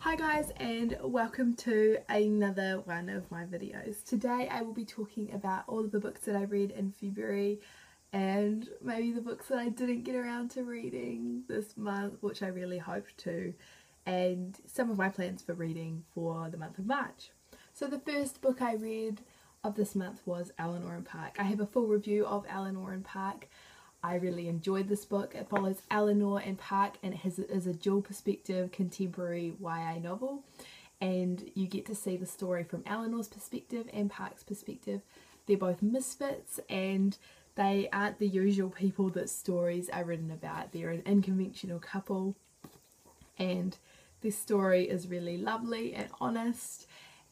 Hi guys, and welcome to another one of my videos. Today I will be talking about all of the books that I read in February and maybe the books that I didn't get around to reading this month, which I really hope to, and some of my plans for reading for the month of March. So the first book I read of this month was Eleanor Park. I have a full review of Eleanor Park. I really enjoyed this book. It follows Eleanor and Park, and it is a dual perspective contemporary YA novel, and you get to see the story from Eleanor's perspective and Park's perspective. They're both misfits and they aren't the usual people that stories are written about. They're an unconventional couple, and this story is really lovely and honest,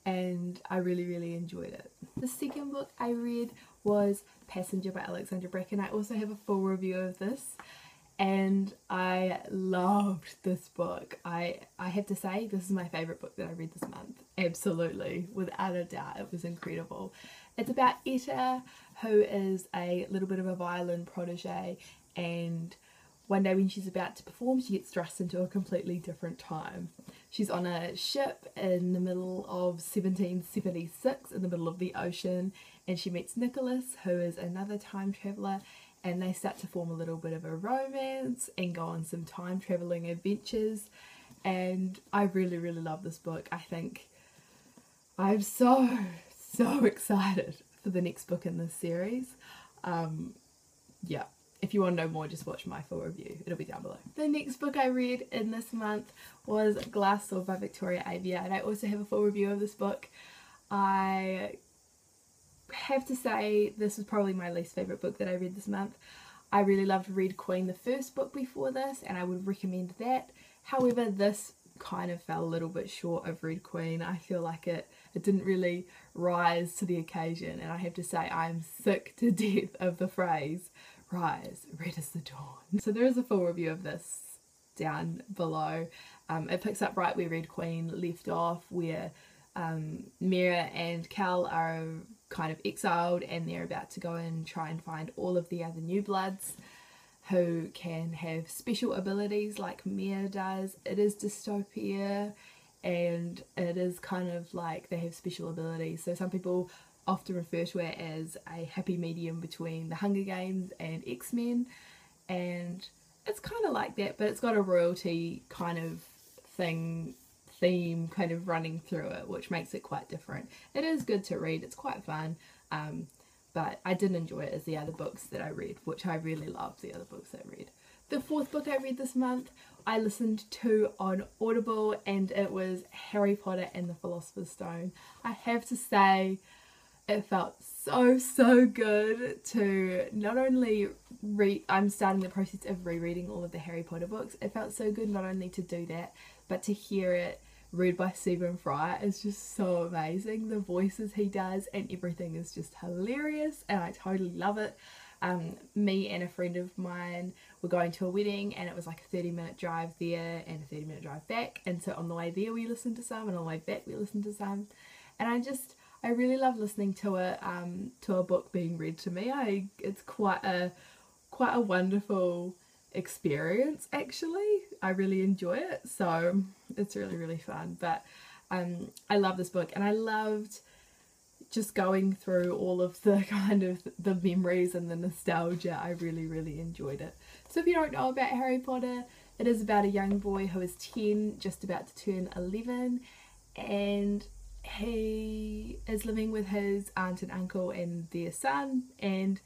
and I really enjoyed it. The second book I read was Passenger by Alexandra Bracken. I also have a full review of this, and I loved this book. I have to say, this is my favourite book that I read this month. Absolutely, without a doubt, it was incredible. It's about Etta, who is a little bit of a violin protege, and one day when she's about to perform, she gets thrust into a completely different time. She's on a ship in the middle of 1776, in the middle of the ocean, and she meets Nicholas, who is another time traveller, and they start to form a little bit of a romance and go on some time travelling adventures. And I really love this book. I think I'm so excited for the next book in this series. Yeah. If you want to know more, just watch my full review. It'll be down below. The next book I read in this month was Glass Sword by Victoria Avia, and I also have a full review of this book. I have to say this was probably my least favourite book that I read this month. I really loved Red Queen, the first book before this, and I would recommend that. However, this kind of fell a little bit short of Red Queen. I feel like it didn't really rise to the occasion, and I have to say I'm sick to death of the phrase rise, red as the dawn. So there is a full review of this down below. It picks up right where Red Queen left off, where Mira and Cal are kind of exiled, and they're about to go and try and find all of the other new bloods who can have special abilities like Mira does. It is dystopia, and it is kind of like they have special abilities. So some people often refer to it as a happy medium between the Hunger Games and X-Men, and it's kind of like that, but it's got a royalty kind of theme kind of running through it, which makes it quite different. It is good to read, it's quite fun, but I didn't enjoy it as the other books that I read, which I really loved the other books I read. The fourth book I read this month I listened to on Audible, and it was Harry Potter and the Philosopher's Stone. I have to say, it felt so good to not only read, I'm starting the process of rereading all of the Harry Potter books. It felt so good not only to do that, but to hear it read by Stephen Fry is just so amazing. The voices he does and everything is just hilarious, and I totally love it. Me and a friend of mine were going to a wedding, and it was like a 30-minute drive there and a 30-minute drive back, and so on the way there we listened to some, and on the way back we listened to some, and I really love listening to a book being read to me. It's quite a wonderful experience, actually. I really enjoy it, so it's really fun. But I love this book, and I loved just going through all of the kind of the memories and the nostalgia. I really enjoyed it. So if you don't know about Harry Potter, it is about a young boy who is 10, just about to turn 11, and he is living with his aunt and uncle and their son, and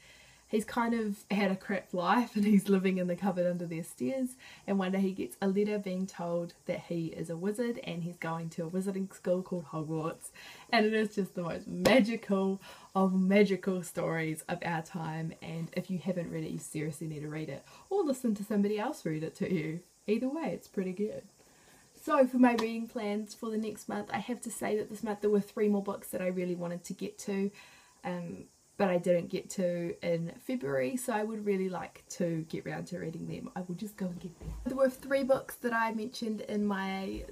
he's kind of had a crap life, and he's living in the cupboard under their stairs, and one day he gets a letter being told that he is a wizard and he's going to a wizarding school called Hogwarts, and it is just the most magical of magical stories of our time. And if you haven't read it, you seriously need to read it, or listen to somebody else read it to you. Either way, it's pretty good. So for my reading plans for the next month, I have to say that this month there were 3 more books that I really wanted to get to, but I didn't get to in February, so I would really like to get round to reading them. I will just go and get them. There were 3 books that I mentioned in my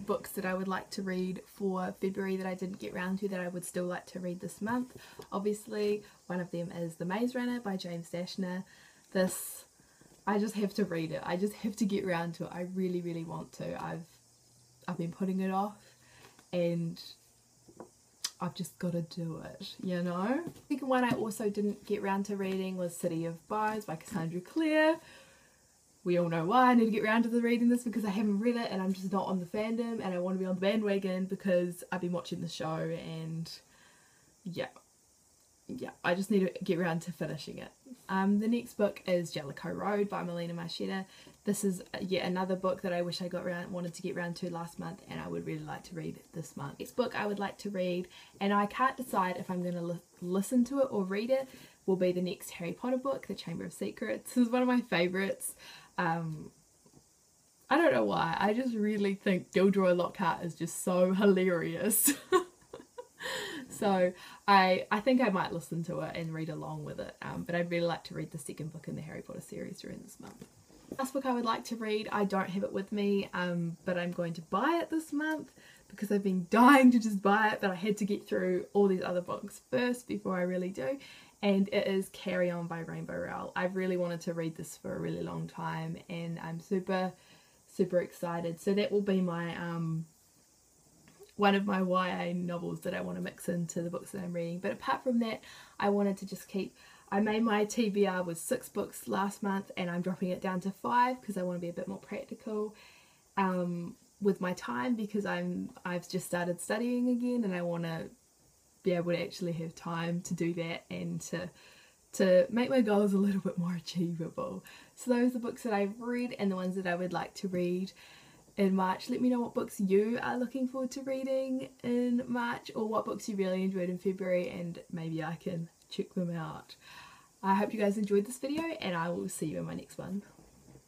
books that I would like to read for February that I didn't get round to, that I would still like to read this month. Obviously, one of them is The Maze Runner by James Dashner. I just have to read it. I just have to get round to it. I really want to. I've been putting it off, and I've just got to do it, you know? The second one I also didn't get round to reading was City of Bones by Cassandra Clare. We all know why I need to get round to reading this, because I haven't read it and I'm just not on the fandom, and I want to be on the bandwagon because I've been watching the show, and yeah, I just need to get round to finishing it. The next book is Jellicoe Road by Melina Marchena. This is yet another book that I wish I wanted to get round to last month, and I would really like to read this month. Next book I would like to read, and I can't decide if I'm going to listen to it or read it, will be the next Harry Potter book, The Chamber of Secrets. This is one of my favourites. I don't know why, I just really think Gilderoy Lockhart is just so hilarious. So I think I might listen to it and read along with it, but I'd really like to read the second book in the Harry Potter series during this month. Last book I would like to read, I don't have it with me, but I'm going to buy it this month because I've been dying to just buy it, but I had to get through all these other books first before I really do, and it is Carry On by Rainbow Rowell. I've really wanted to read this for a really long time, and I'm super excited. So that will be my one of my YA novels that I want to mix into the books that I'm reading. But apart from that, I wanted to just I made my TBR with 6 books last month, and I'm dropping it down to 5 because I want to be a bit more practical with my time, because I've just started studying again, and I want to be able to actually have time to do that and to make my goals a little bit more achievable. So those are the books that I've read and the ones that I would like to read in March. Let me know what books you are looking forward to reading in March, or what books you really enjoyed in February, and maybe I can check them out. I hope you guys enjoyed this video, and I will see you in my next one.